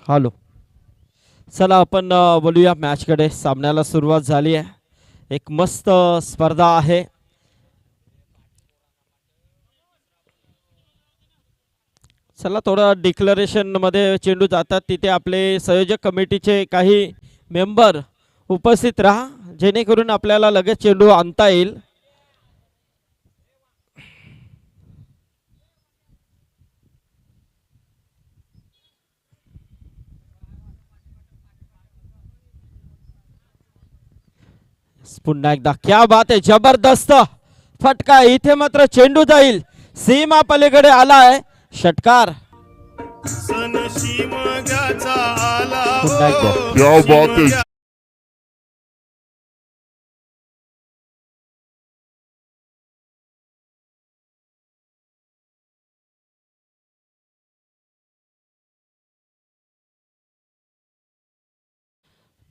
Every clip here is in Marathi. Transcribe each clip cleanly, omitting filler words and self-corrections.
हॅलो, चला आपण बोलूया मॅचकडे. सामन्याला सुरुवात झाली आहे. एक मस्त स्पर्धा आहे. चला थोडं डिक्लेरेशन मध्ये चेंडू जातात तिथे आपले संयोजक कमिटीचे काही मेंबर उपस्थित राहा, जेणेकरून आपल्याला लगेच चेंडू आणता येईल. पुन्हा एकदा क्या बात आहे, जबरदस्त फटका. इथे मात्र चेंडू जाईल, सीमा पलीकडे आलाय षटकार. पुन्हा एकदा क्या बात है.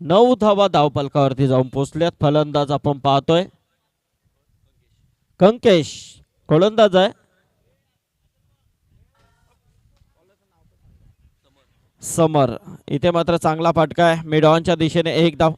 9 धावा धावपलकावरती जाऊन पोहोचल्यात. फलंदाज आपण पाहतोय कंकेश, गोलंदाज आहे समर. इथे मात्र चांगला फटका आहे, मिड ऑनच्या दिशेने 1 धाव.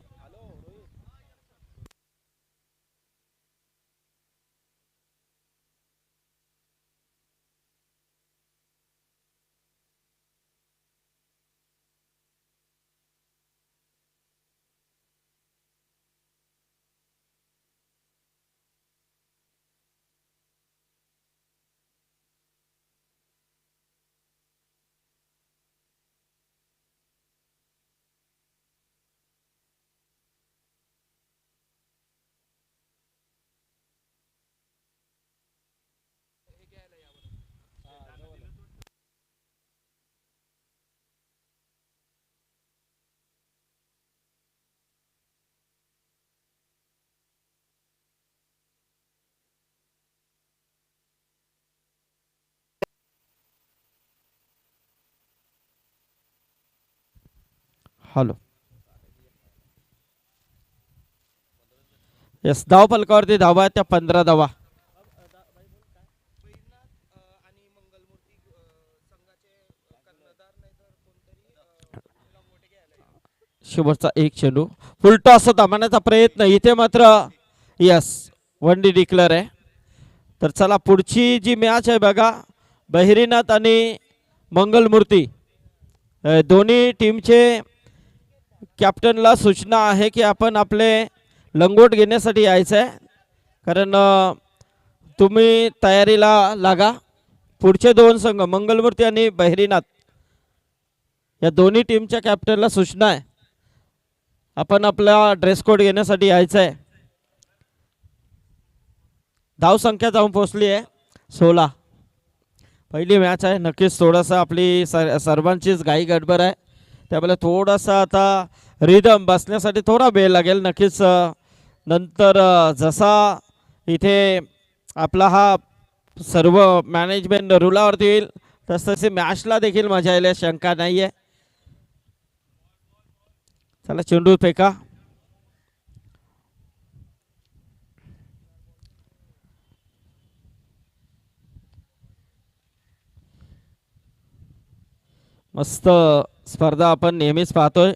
हॅलो, यस, धाव फलकावरती धावा आहेत त्या 15 धावा. शेवटचा एक चेंडू फुलटॉस थांबण्याचा प्रयत्न. इथे मात्र यस, 1 डी डिक्लेअर आहे. तर चला पुढची जी मॅच आहे बघा, बहिरीनाथ आणि मंगलमूर्ती दोन्ही टीमचे कॅप्टनला सूचना आहे की आपण आपले लंगोट घेण्यासाठी यायचं आहे, कारण तुम्ही तयारीला लागा. पुढचे 2 संघ मंगलमूर्ती आणि बहिरीनाथ या दोन्ही टीमच्या कॅप्टनला सूचना आहे आपण आपला ड्रेस कोड घेण्यासाठी यायचं आहे. धाव संख्या जाऊन पोहोचली आहे 16. पहिली मॅच आहे, नक्कीच थोडासा आपली सर्वांचीच घाई गडबड आहे, त्यामुळे थोडासा आता रिदम बसण्यासाठी थोडा वेळ लागेल. नक्कीच नंतर जसा इथे आपला हा सर्व मॅनेजमेंट रुलावरती येईल तसतसे मॅचला देखील मजा येईल, शंका नाही आहे. चला चेंडू फेका. मस्त स्पर्धा आपण नेहमीच पाहतोय,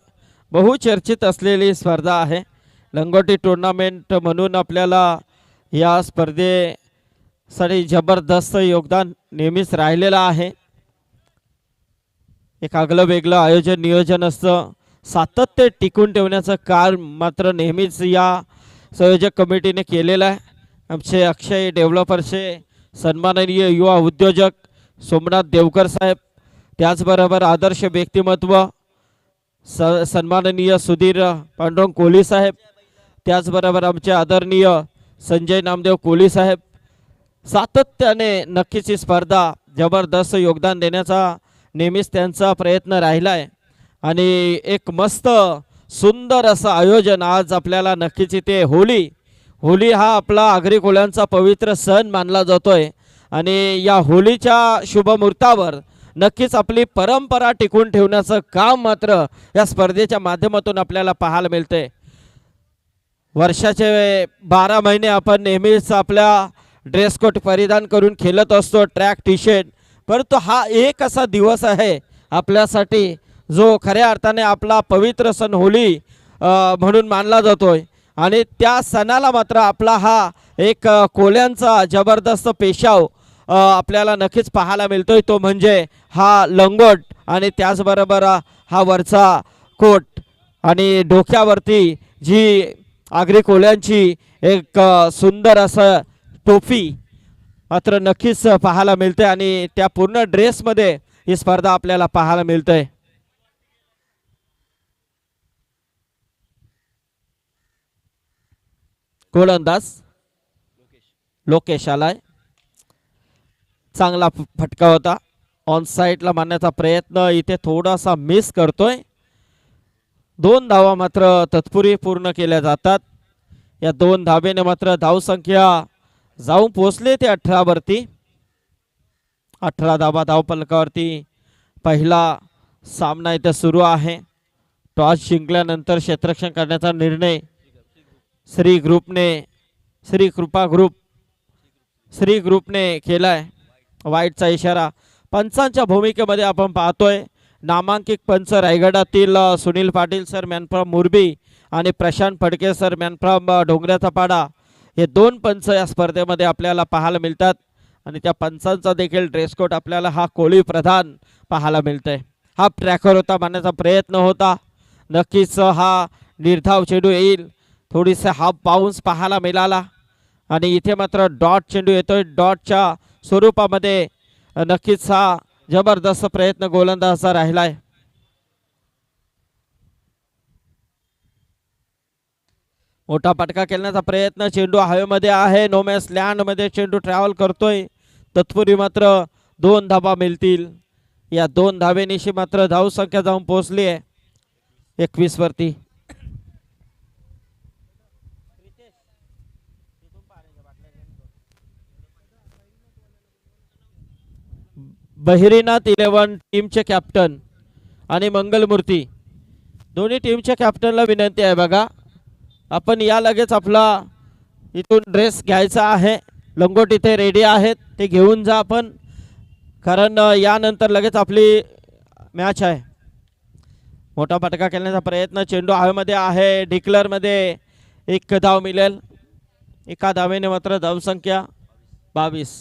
बहुचर्चित असलेली स्पर्धा आहे. लंगोटी टुर्नामेंट म्हणून आपल्याला या स्पर्धेसाठी जबरदस्त योगदान नेहमीच राहिलेलं आहे. एक आगलं वेगळं आयोजन नियोजन असतं, सातत्य टिकून ठेवण्याचं काम मात्र नेहमीच या संयोजक कमिटीने केलेलं आहे. आमचे अक्षय डेव्हलपर्सचे सन्माननीय युवा उद्योजक सोमनाथ देवकर साहेब, त्याचबरोबर आदर्श व्यक्तिमत्व सन्माननीय सुधीर पांडुरंग कोहली साहेब, त्याचबरोबर आमचे आदरणीय संजय नामदेव कोहली साहेब, सातत्याने नक्कीच ही स्पर्धा जबरदस्त योगदान देण्याचा नेहमीच त्यांचा प्रयत्न राहिला आहे. आणि एक मस्त सुंदर असं आयोजन आज आपल्याला नक्कीच इथे होली हा आपला आगरी कोळ्यांचा पवित्र सण मानला जातोय आणि या होलीच्या शुभमुहूर्तावर नक्कीच आपली परंपरा टिकून ठेवण्याचं काम मात्र या स्पर्धेच्या माध्यमातून आपल्याला पाहायला मिळते. वर्षाचे 12 महिने आपण नेहमीच आपल्या ड्रेस कोड परिधान करून खेळत असतो, ट्रॅक टी शर्ट, परंतु हा एक असा दिवस आहे आपल्यासाठी जो खऱ्या अर्थाने आपला पवित्र सण होळी म्हणून मानला जातोय आणि त्या सणाला मात्र आपला हा एक कोल्यांचा जबरदस्त पेशाव आपल्याला नक्कीच पाहायला मिळतोय, तो म्हणजे हा लंगोट आणि त्याचबरोबर हा वरचा कोट आणि डोक्यावरती जी आगरी कोल्यांची एक सुंदर असं टोपी मात्र नक्कीच पाहायला मिळते आणि त्या पूर्ण ड्रेसमध्ये ही स्पर्धा आपल्याला पाहायला मिळते. गोलंदाज लोकेश आलाय, चांगला फटका होता, ऑन साईडला मारण्याचा प्रयत्न इथे थोडासा मिस करतोय. 2 धावा मात्र तत्पूर्वी पूर्ण केल्या जातात. या 2 धावेने मात्र धावसंख्या जाऊन पोहोचले ते 18 वरती. 18 धावा धावफलकावरती. पहिला सामना इथे सुरू आहे. टॉस जिंकल्यानंतर क्षेत्ररक्षण करण्याचा निर्णय श्री ग्रुपने केलाय. वाईटचा इशारा. पंचांच्या भूमिकेमध्ये आपण पाहतोय नामांकित पंच रायगडातील Sunil Patil sir man from Murbi आणि Prashant Phadke sir man from डोंगराचा पाडा, हे 2 पंच या स्पर्धेमध्ये आपल्याला पाहायला मिळतात आणि त्या पंचांचा देखील ड्रेस कोड आपल्याला हा कोळी प्रधान पाहायला मिळतंय. हाफ ट्रॅकर होता, मारण्याचा प्रयत्न होता, नक्कीच हा निर्धाव चेंडू येईल. थोडीसा हाफ बाउन्स पाहायला मिळाला आणि इथे मात्र डॉट चेंडू येतोय. डॉटच्या स्वरूपामध्ये नक्कीच हा जबरदस्त प्रयत्न गोलंदाजाचा राहिलाय. मोठा पटका खेळण्याचा प्रयत्न, चेंडू हवेमध्ये आहे, नोमॅस लँड मध्ये चेंडू ट्रॅव्हल करतोय. तत्पूर्वी मात्र 2 धावा मिळतील. या 2 धावेनिशी मात्र धावसंख्या जाऊन पोहोचली आहे 21 वरती. बहिरीनाथ 11 टीमचे कॅप्टन आणि मंगलमूर्ती दोन्ही टीमच्या कॅप्टनला विनंती आहे, बघा आपण या लगेच आपला इथून ड्रेस घ्यायचा आहे. लंगोट इथे रेडी आहेत, ते घेऊन जा आपण, कारण यानंतर लगेच आपली मॅच आहे. मोठा फटका खेळण्याचा प्रयत्न, चेंडू हवेमध्ये आहे, डिक्लरमध्ये 1 धाव मिळेल. एका धावेने मात्र धावसंख्या 22.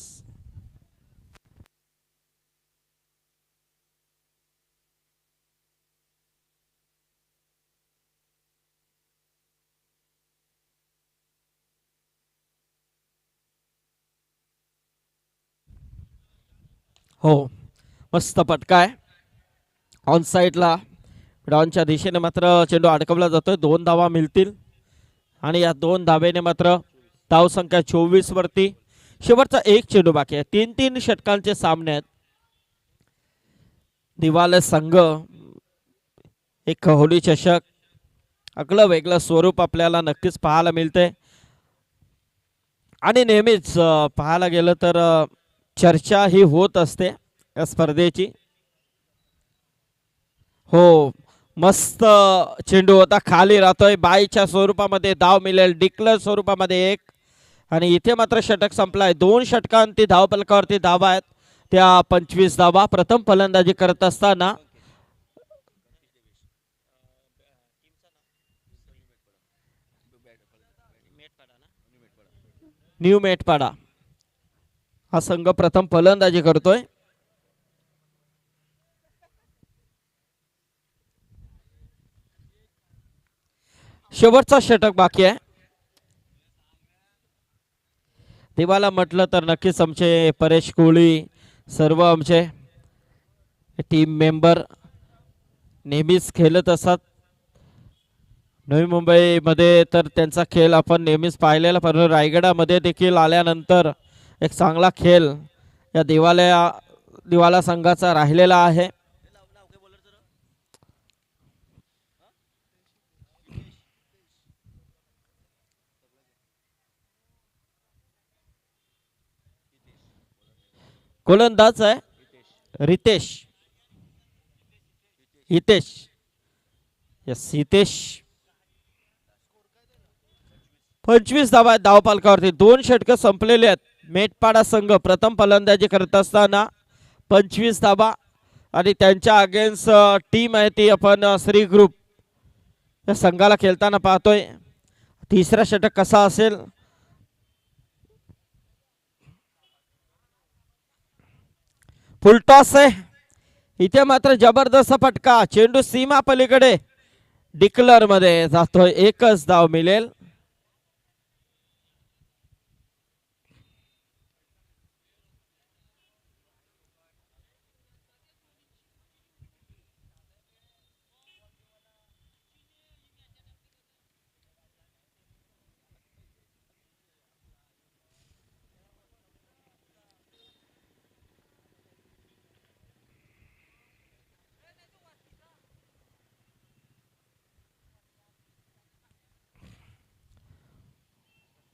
हो, मस्त फटका आहे ऑन साईडला. ग्राउंडच्या दिशेने मात्र चेंडू अडकवला जातोय. 2 धावा मिळतील आणि या 2 धावेने मात्र धावसंख्या 24 वरती. शेवटचा 1 चेंडू बाकी आहे. 3-3 षटकांचे सामने आहेत. दिवाले संघ एक होली चषक, अगलं वेगळं स्वरूप आपल्याला नक्कीच पाहायला मिळते आणि नेहमीच पाहायला गेलं तर चर्चा ही होत असते या स्पर्धेची. हो, मस्त चेंडू होता, खाली राहतोय, बाईच्या स्वरूपामध्ये धाव मिळेल, डिक्लेअर स्वरूपामध्ये 1 आणि इथे मात्र षटक संपलाय. 2 षटकांती धावफलकावरती धावा आहेत त्या 25 धावा. प्रथम फलंदाजी करत असताना न्यू मेटपाडा हा संघ प्रथम फलंदाजी करतोय. शेवटचा षटक बाकी आहे. देवाला म्हटलं तर नक्कीच आमचे परेश कोहली, सर्व आमचे टीम मेंबर नेहमीच खेळत असतात. नवी मुंबईमध्ये तर त्यांचा खेळ आपण नेहमीच पाहिलेला, परंतु रायगडामध्ये देखील आल्यानंतर एक चांगला खेळ या दिवाला संघाचा राहिलेला आहे. गोलंदाज आहे हितेश. यस, 25 धावा आहेत धावफलकावरती. 2 षटकं संपलेले आहेत. मेटपाडा संघ प्रथम फलंदाजी करत असताना 25 धावा आणि त्यांच्या अगेन्स्ट टीम आहे ती आपण श्री ग्रुप या संघाला खेळताना पाहतोय. तिसरा षटक कसा असेल. फुलटॉस आहे इथे मात्र जबरदस्त फटका. चेंडू सीमा पलीकडे डिक्लर मध्ये जातोय. एकच धाव मिळेल.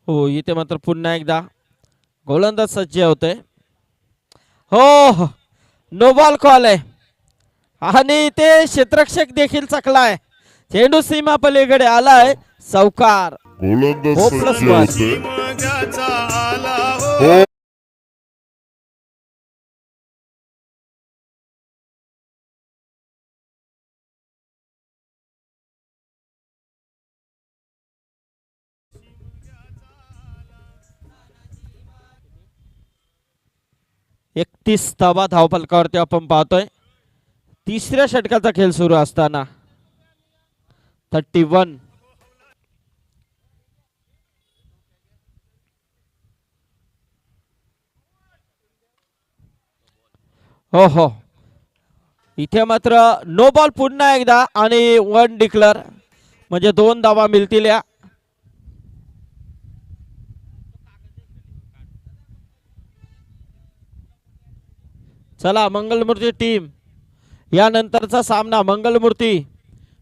हो इथे मात्र पुन्हा एकदा गोलंदाज सज्ज होते. हो नो बॉल कॉल आहे आणि ते क्षेत्ररक्षक देखील चकलाय. चेंडू सीमा पलीकडे आलाय. चौकार. गोलंदाज हो सज्ज प्लस वन. होते. एकतीस धावा धावफलकावरती आपण पाहतोय. तिसऱ्या षटकाचा खेळ सुरू असताना 31. हो हो इथे मात्र नो बॉल पुन्हा एकदा आणि 1 डिक्लेअर म्हणजे 2 धावा मिळतील. या चला मंगलमूर्ती टीम यानंतरचा सामना. मंगलमूर्ती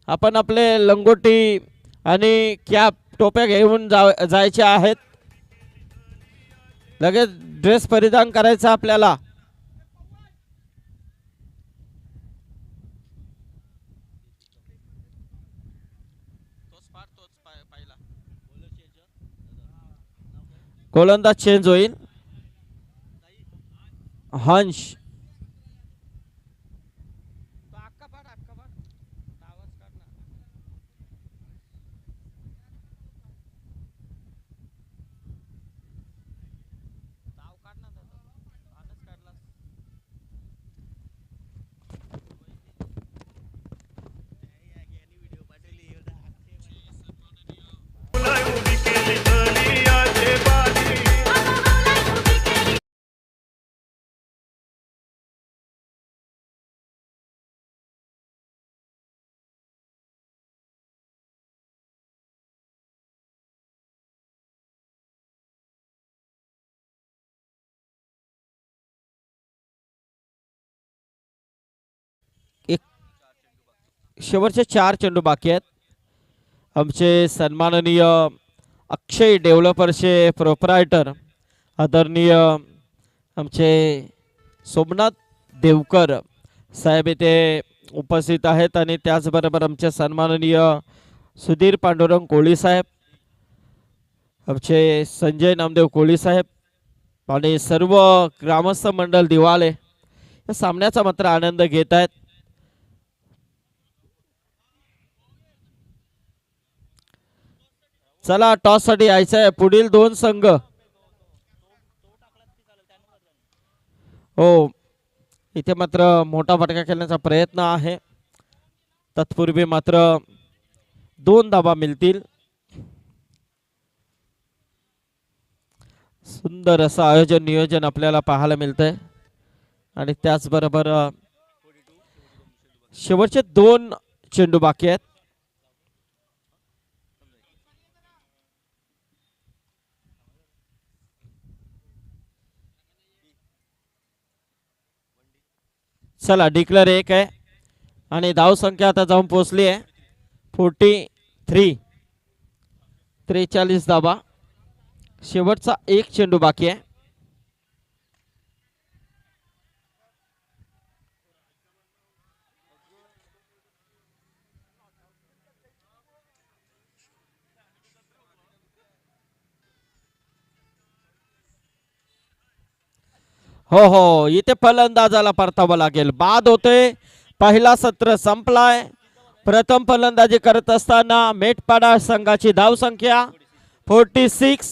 आपण आपले लंगोटी आणि कॅप टोप्या घेऊन जायचे आहेत. लगेच ड्रेस परिधान करायचा आपल्याला. गोलंदाज चेंज होईल. हंश एक शेवटचे 4 चेंडू बाकी आहेत. आमचे सन्माननीय अक्षय डेव्हलपर्सचे प्रोप्रायटर आदरणीय आमचे सोमनाथ देवकर साहेब इथे उपस्थित आहेत आणि त्याचबरोबर आमचे सन्माननीय सुधीर पांडुरंग कोळी साहेब, आमचे संजय नामदेव कोळी साहेब आणि सर्व ग्रामस्थ मंडळ दिवाळे या सामन्याचा मात्र आनंद घेत आहेत. चला टॉस साठी यायचं आहे पुढील 2 संघ. हो इथे मात्र मोठा फटका खेळण्याचा प्रयत्न आहे. तत्पूर्वी मात्र 2 धावा मिळतील. सुंदर असं आयोजन नियोजन आपल्याला पाहायला मिळतंय आणि त्याचबरोबर शेवटचे 2 चेंडू बाकी आहेत. चला डिक्लेअर 1 आहे आणि धाव संख्या आता जाऊन पोहोचली आहे 43. 43 धावा. शेवटचा 1 चेंडू बाकी आहे. हो हो, इथे फलंदाजाला परतावं लागेल. बाद होते. पहिला सत्र संपलाय. प्रथम फलंदाजी करत असताना मेटपाडा संघाची धाव संख्या 46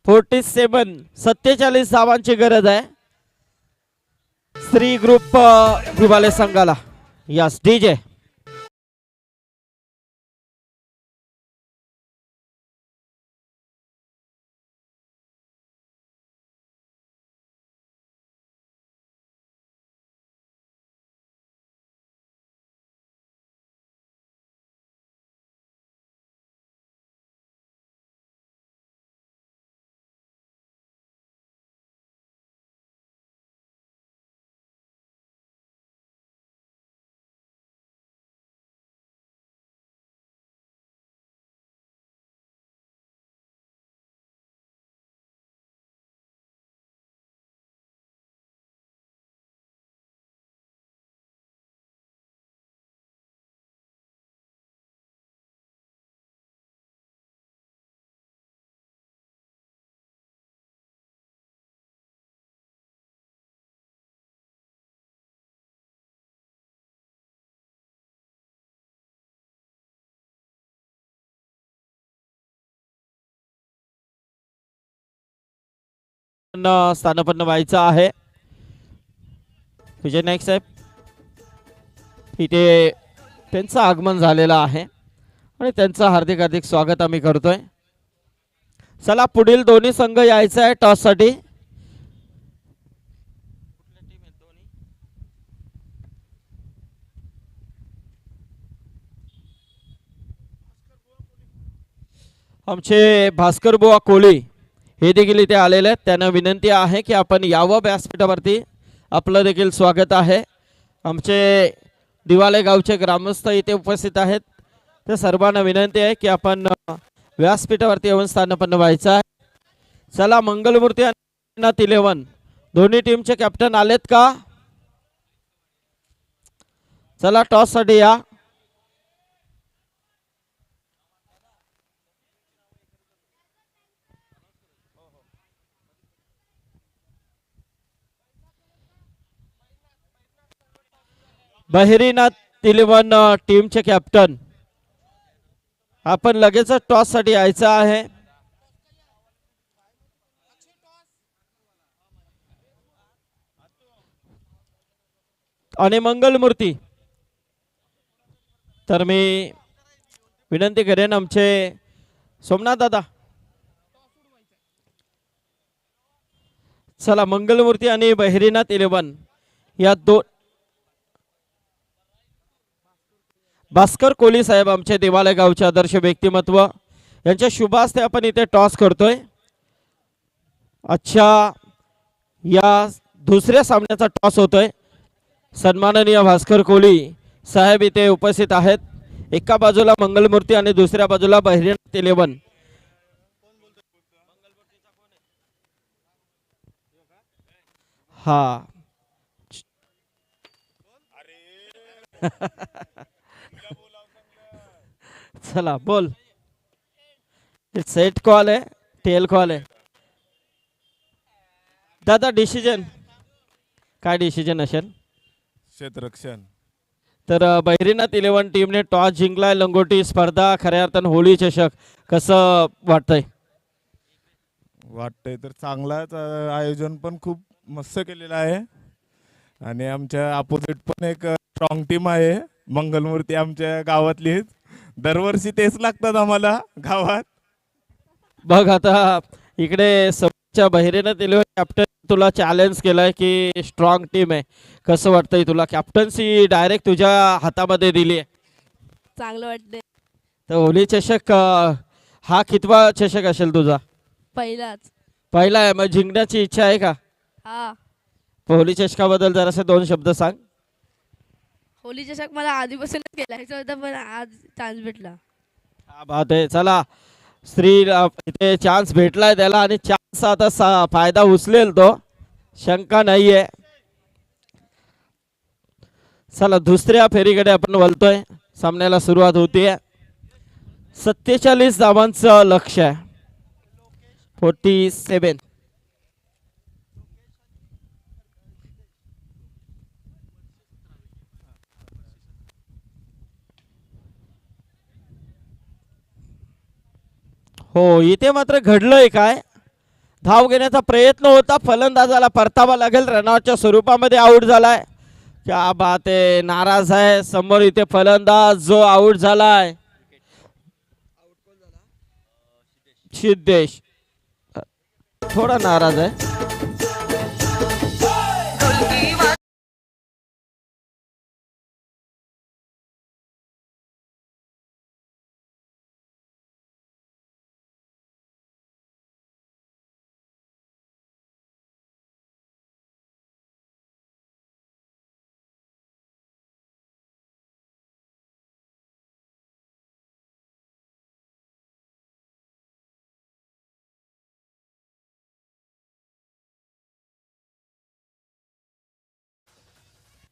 47. 47 धावांची गरज आहे श्री ग्रुप दिवाले संघाला. Yes DJ. स्थानपन्न व्हायचं आहे. विजय नाईक साहेब इथे त्यांचं आगमन झालेलं आहे आणि त्यांचं हार्दिक हार्दिक स्वागत आम्ही करतोय. चला पुढील दोन्ही संघ यायचा आहे टॉस साठी. आमचे भास्कर बुवा कोळी हे देखील इथे आलेले आहेत. त्यांना विनंती आहे की आपण यावं व्यासपीठावरती. आपलं देखील स्वागत आहे. आमचे दिवाले गावचे ग्रामस्थ इथे उपस्थित आहेत. त्या सर्वांना विनंती आहे की आपण व्यासपीठावरती येऊन स्थानपन्न व्हायचं आहे. चला मंगलमूर्ती आणि 11 दोन्ही टीमचे कॅप्टन आलेत का? चला टॉस साठी या. बहिरीनाथ 11 टीमचे कॅप्टन आपण लगेच टॉस साठी यायचं आहे. आणि मंगलमूर्ती तर मी विनंती करेन आमचे सोमनाथ दादा. चला मंगलमूर्ती आणि बहिरीनाथ 11 या दोन. भास्कर कोली साहेब आमचे दिवाले गावचे आदर्श व्यक्तिमत्व यांच्या शुभ हस्ते आपण इथे टॉस करतोय. अच्छा या दुसऱ्या सामन्याचा टॉस होतोय. सन्माननीय भास्कर कोली साहेब इथे उपस्थित आहेत. एका बाजूला मंगलमूर्ती आणि दुसऱ्या बाजूला बहिरीनाथ 11. हा चला बोल. सेट कॉल आहे टेल कॉल आहे दादा. डिसिजन काय डिसिजन असेल? क्षेत्ररक्षण. तर बहिरीनाथ 11 टीमने टॉस जिंकलाय. लंगोटी स्पर्धा खऱ्या अर्थानं होळी चषक कसं वाटतंय? वाटतंय तर चांगलाच आयोजन पण खूप मस्त केलेलं आहे. आणि आमच्या अपोजिट पण एक स्ट्रॉंग टीम आहे मंगलमूर्ती आमच्या गावातलीच. दरवर्षी तेच लागतात आम्हाला गावात. बघ आता इकडे समोरच्या बहिरीनाथ 11 कॅप्टन तुला चॅलेंज केलंय की स्ट्रॉंग टीम आहे. कसं वाटतंय तुला? कॅप्टन्सी डायरेक्ट तुझ्या हातामध्ये दिली आहे. चांगलं वाटतंय. तर होली चषक हा कितवा चषक असेल तुझा? पहिलाच. पहिला आहे. मग जिंकण्याची इच्छा आहे का? हा. होली चषकाबद्दल जरासे 2 शब्द सांग. होली चषक मला आधीपासूनच खेळायचं होतं पण आज चान्स भेटला. हा बात आहे. चला श्री इथे चान्स भेटलाय त्याला आणि चान्स आता फायदा उचलेल तो, शंका नाहीये. चला दुसऱ्या फेरीकडे आपण वळतोय. सामन्याला सुरुवात होतीये. 47 धावांचं लक्ष आहे. 47. हो, इथे मात्र घडलंय काय, धाव घेण्याचा प्रयत्न होता, फलंदाजाला परतावा लागेल, रनआउटच्या स्वरूपामध्ये आऊट झालाय. क्या बात आहे, नाराज आहे समोर इथे फलंदाज जो आऊट झालाय सिद्धेश, थोडा नाराज आहे.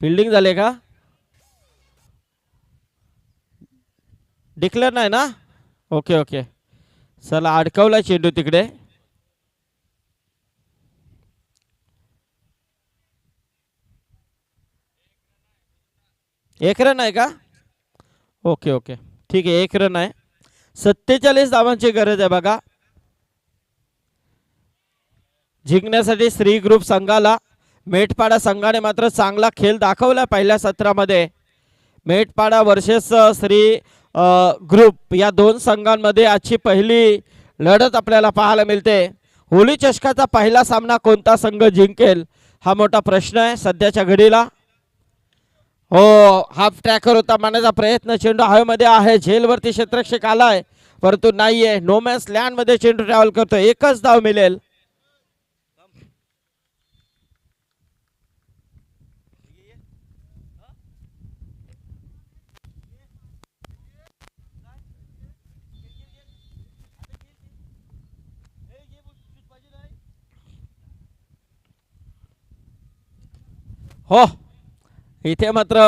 फिल्डिंग झाले का, डिक्लेअर नाही ना, ओके ओके. चला अडकवला चेंडू तिकडे. एक रन आहे का, ओके ओके ठीक आहे, एक रन आहे. 47 धावांची गरज आहे बघा जिंकण्यासाठी श्री ग्रुप संघाला. मेटपाडा संघाने मात्र चांगला खेळ दाखवला पहिल्या सत्रामध्ये. मेटपाडा वर्सेस श्री ग्रुप या दोन संघांमध्ये आजची पहिली लढत आपल्याला पाहायला मिळते. होली चषकाचा पहिला सामना कोणता संघ जिंकेल हा मोठा प्रश्न आहे सध्याच्या घडीला. हो, हाफ ट्रॅकर होता मारण्याचा प्रयत्न, चेंडू हवेमध्ये आहे, झेलवरती क्षेत्ररक्षक आलाय परंतु नाहीये. नो मॅन्स लँड मध्ये चेंडू ट्रॅव्हल करतो, एकच धाव मिळेल. हो, इथे मात्र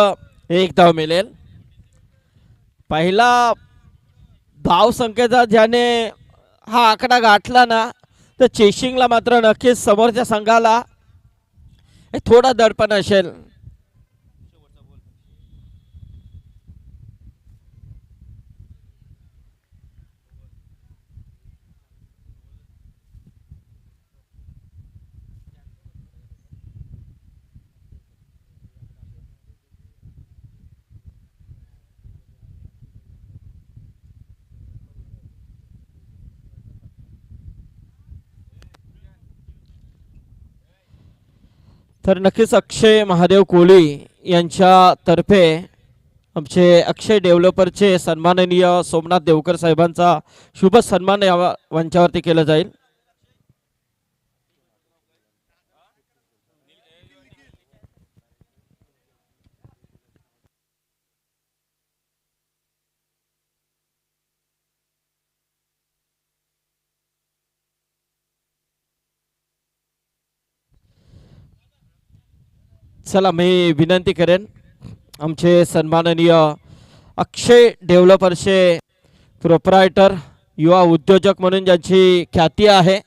एक धाव मिळेल. पहिला धाव संख्येचा ज्याने हा आकडा गाठला ना तर चेशिंगला मात्र नक्कीच समोरच्या संघाला थोडा दडपण असेल. तर नक्कीच अक्षय महादेव कोळी यांच्यातर्फे आमचे अक्षय डेव्हलपरचे सन्माननीय सोमनाथ देवकर साहेबांचा शुभ सन्मान या मंचावरती केला जाईल. चला मी विनंती करेन आमचे सन्माननीय अक्षय डेव्हलपर्सचे प्रोप्रायटर युवा उद्योजक म्हणून ज्यांची ख्याती आहे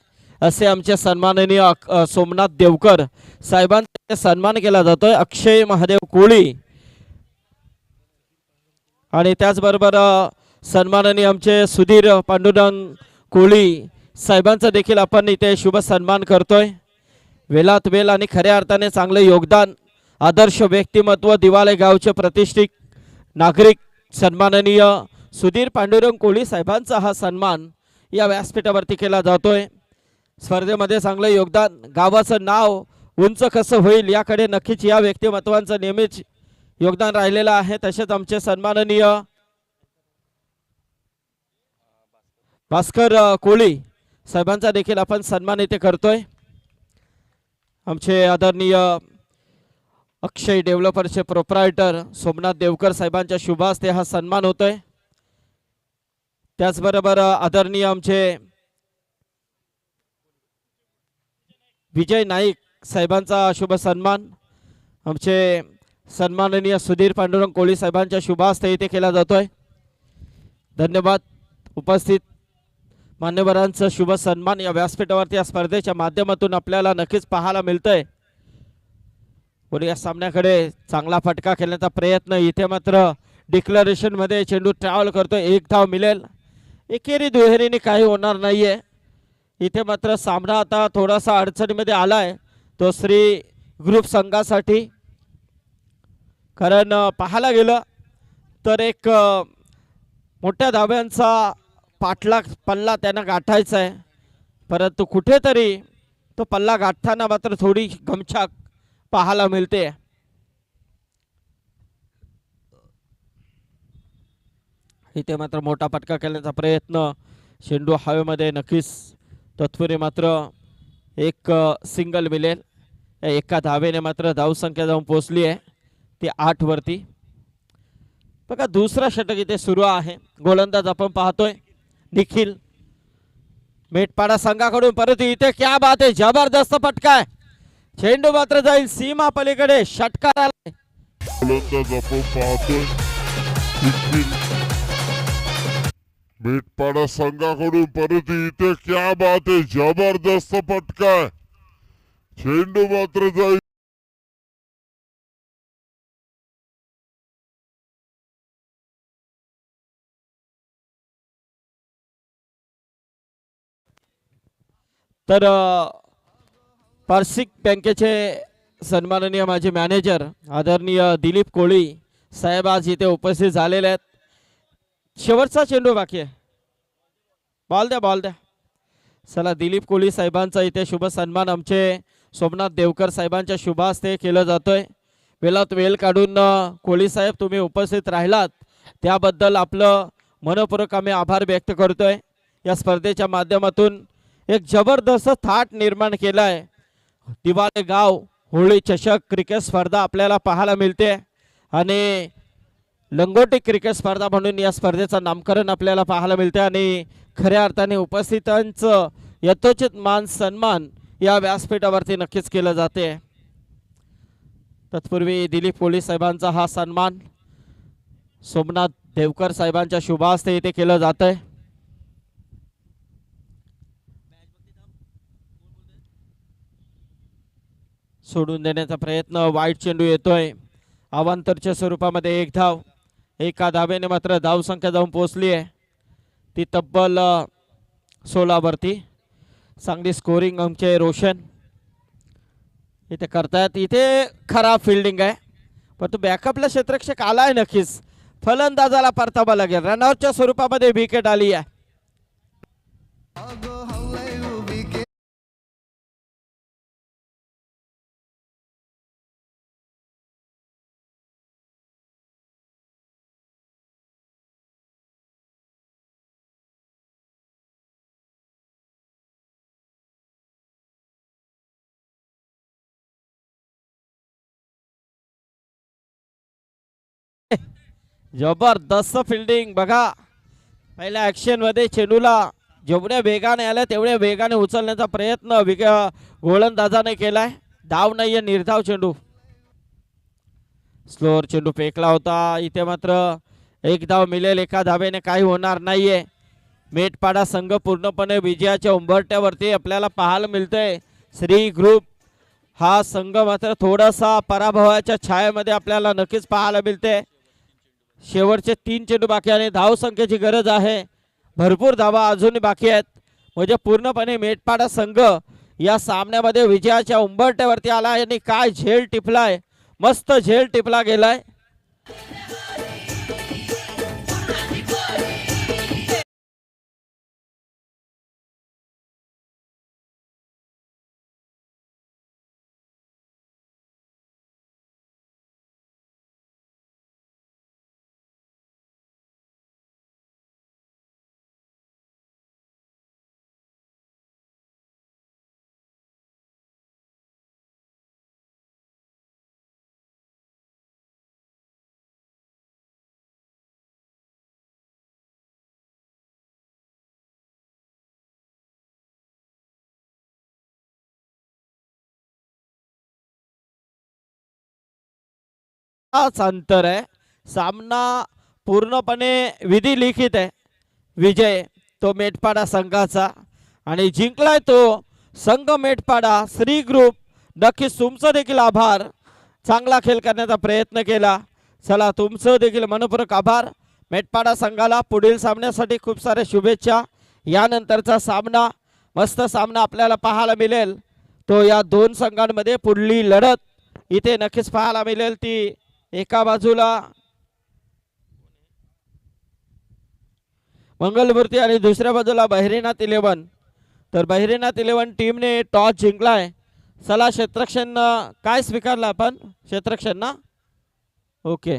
असे आमचे सन्माननीय सोमनाथ देवकर साहेबांचा सन्मान केला जातोय. अक्षय महादेव कोळी आणि त्याचबरोबर सन्माननीय आमचे सुधीर पांडुरंग कोळी साहेबांचा देखील आपण इथे शुभ सन्मान करतोय. वेलात वेल आणि खऱ्या अर्थाने चांगले योगदान, आदर्श व्यक्तिमत्व, दिवाळे गावचे प्रतिष्ठित नागरिक सन्माननीय सुधीर पांडुरंग कोळी साहेबांचा हा सन्मान या व्यासपीठावरती केला जातोय. स्पर्धेमध्ये चांगले योगदान, गावाचं नाव उंच कसं होईल याकडे नक्कीच या व्यक्तिमत्वांचं नेहमीच योगदान राहिलेलं आहे. तसेच आमचे सन्माननीय भास्कर कोळी साहेबांचा देखील आपण सन्मान इथे करतोय. आमचे आदरणीय अक्षय डेव्हलपर्सचे प्रोप्रायटर सोमनाथ देवकर साहेबांच्या शुभ हस्ते हा सन्मान होतोय. त्याचबरोबर आदरणीय आमचे विजय नाईक साहेबांचा शुभ सन्मान आमचे सन्माननीय सुधीर पांडुरंग कोळी साहेबांच्या शुभ हस्ते इथे केला जातोय. धन्यवाद. उपस्थित मान्यवरांचा शुभ सन्मान या व्यासपीठावरती या स्पर्धेच्या माध्यमातून आपल्याला नक्कीच पाहायला मिळतंय. पुढे या सामन्याकडे चांगला फटका खेळण्याचा प्रयत्न, इथे मात्र डिक्लेरेशन मध्ये चेंडू ट्रॅव्हल करतोय, एक धाव मिळेल. एकेरी दुहेरीने काही होणार नाहीये. इथे मात्र सामना आता थोडासा अडचणीमध्ये आलाय तो श्री ग्रुप संघासाठी. कारण पाहायला गेलं तर एक मोठ्या धाब्यांचा पाठलाग पल्ला त्यांना गाठायचा आहे, परंतु कुठेतरी तो पल्ला गाठताना मात्र थोडी गमछाक पाहायला मिळते. इथे मात्र मोठा फटका केल्याचा प्रयत्न, शेंडू हवेमध्ये नक्कीच. तत्पूर्वी मात्र एक सिंगल मिळेल. एका धावेने मात्र धावसंख्या जाऊन पोहोचली आहे ती 8 वरती. बघा दुसरा षटक इथे सुरू आहे. गोलंदाज आपण पाहतोय निखिल. मेटपाडा संघाकडून परत इथे क्या बात आहे, जबरदस्त फटका आहे. चेंडू मात्र जाईल सीमा पलीकडे. षटकार आलाय. गोलंदाज आपण पाहतोय निखिल. मेटपाडा संघाकडून परत इथे क्या बात आहे, जबरदस्त फटका आहे. चेंडू मात्र जाईल तर पारसिक बँकेचे सन्माननीय माझे मॅनेजर आदरणीय दिलीप कोळी साहेब आज इथे उपस्थित झालेले आहेत. शेवटचा चेंडू बाकी आहे. बॉल द्या. चला दिलीप कोळी साहेबांचा इथे शुभ सन्मान आमचे सोमनाथ देवकर साहेबांच्या शुभ हस्ते केलं जातोय. वेळात वेळ काढून कोळी साहेब तुम्ही उपस्थित राहिलात त्याबद्दल आपलं मनपूर्वक आम्ही आभार व्यक्त करतोय. या स्पर्धेच्या माध्यमातून एक जबरदस्त थाट निर्माण केलाय. दिवाळे गाव होळी चषक क्रिकेट स्पर्धा आपल्याला पाहायला मिळते आणि लंगोटी क्रिकेट स्पर्धा म्हणून या स्पर्धेचं नामकरण आपल्याला पाहायला मिळते आणि खऱ्या अर्थाने उपस्थितांचं यथोचित मान सन्मान या व्यासपीठावरती नक्कीच केलं जाते. तत्पूर्वी दिलीप कोळी साहेबांचा हा सन्मान सोमनाथ देवकर साहेबांच्या शुभ हस्ते इथे केलं जात आहे. सोडून देण्याचा प्रयत्न, वाईट चेंडू येतोय. अवांतरच्या स्वरूपामध्ये एक धाव. एका धावेने मात्र धावसंख्या जाऊन पोहोचली आहे ती तब्बल 16 वरती. चांगली स्कोरिंग आमचे रोशन इथे करतायत. इथे खराब फिल्डिंग आहे परंतु बॅकअपला क्षेत्ररक्षक आलाय नक्कीच. फलंदाजाला परतावा लागेल. रनआउटच्या स्वरूपामध्ये विकेट आली आहे. जबरदस्त फिल्डिंग बघा. पहिल्या ऍक्शन मध्ये चेंडूला जेवढ्या वेगाने आल्या तेवढ्या वेगाने उचलण्याचा प्रयत्न गोलंदाजाने केलाय. धाव नाहीये, निर्धाव चेंडू. स्लोअर चेंडू फेकला होता. इथे मात्र एक धाव मिळेल. एका धावेने काही होणार नाहीये. मेटपाडा संघ पूर्णपणे विजयाच्या उंबरट्यावरती आपल्याला पाहायला मिळतंय. श्री ग्रुप हा संघ मात्र थोडासा पराभवाच्या छायेमध्ये आपल्याला नक्कीच पाहायला मिळते. शेवटचे 3 चेंडू बाकी आणि धाव संख्येची गरज आहे. भरपूर धावा अजूनही बाकी आहेत. म्हणजे पूर्णपणे मेटपाडा संघ या सामन्यामध्ये विजयाच्या उंबरट्यावरती आला आणि काय झेल टिपलाय, मस्त झेल टिपला गेलाय. हाच अंतर आहे. सामना पूर्णपणे विधिलिखित आहे. विजय तो मेटपाडा संघाचा आणि जिंकलाय तो संघ मेटपाडा. श्री ग्रुप नक्कीच तुमचं देखील आभार. चांगला खेळ करण्याचा प्रयत्न केला. चला तुमचं देखील मनपूर्वक आभार. मेटपाडा संघाला पुढील सामन्यासाठी खूप साऱ्या शुभेच्छा. यानंतरचा सामना मस्त सामना आपल्याला पाहायला मिळेल तो या दोन संघांमध्ये पुढली लढत इथे नक्कीच पाहायला मिळेल. ती एका बाजूला मंगलमूर्ती आणि दुसऱ्या बाजूला बहिरीनाथ 11. तर बहिरीनाथ 11 टीमने टॉस जिंकलाय. चला क्षेत्रक्षण काय स्वीकारलं आपण क्षेत्रक्षण ना ओके.